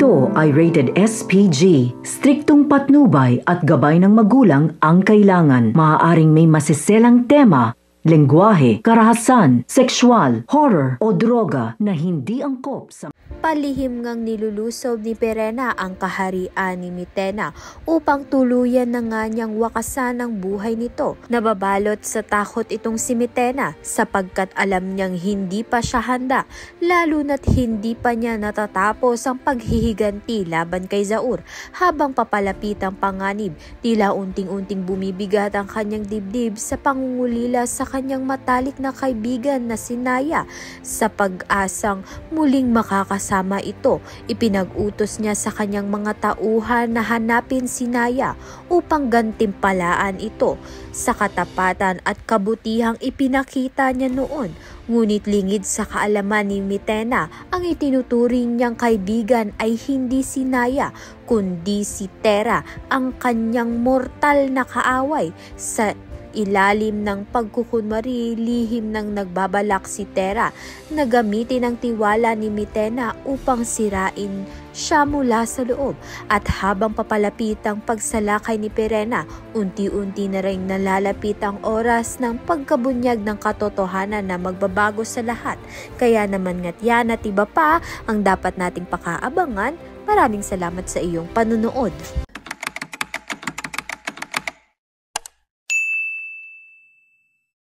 Ito ay rated SPG. Striktong patnubay at gabay ng magulang ang kailangan. Maaaring may masiselang tema, lengguwahe, karahasan, sexual, horror o droga na hindi angkop sa Palihim ngang nilulusob ni Perena ang kaharian ni Mitena upang tuluyan na nga niyang wakasan ang buhay nito. Nababalot sa takot itong si Mitena sapagkat alam niyang hindi pa siya handa, lalo na't hindi pa niya natatapos ang paghihiganti laban kay Zaur. Habang papalapit ang panganib, tila unting-unting bumibigat ang kanyang dibdib sa pangungulila sa kanyang matalik na kaibigan na si Naya. Sa pag-asang muling makakasama ito, ipinag-utos niya sa kanyang mga tauhan na hanapin si Naya upang gantimpalaan ito sa katapatan at kabutihang ipinakita niya noon. Ngunit lingid sa kaalaman ni Mitena, ang itinuturing niyang kaibigan ay hindi si Naya, kundi si Tera, ang kanyang mortal na kaaway. Sa ilalim ng pagkukunwari, lihim ng nagbabalak si Tera na gamitin ang tiwala ni Mitena upang sirain siya mula sa loob. At habang papalapit ang pagsalakay ni Perena, unti-unti na rin nalalapit ang oras ng pagkabunyag ng katotohanan na magbabago sa lahat. Kaya naman nga't yan at iba pa ang dapat nating pakaabangan. Maraming salamat sa iyong panunood.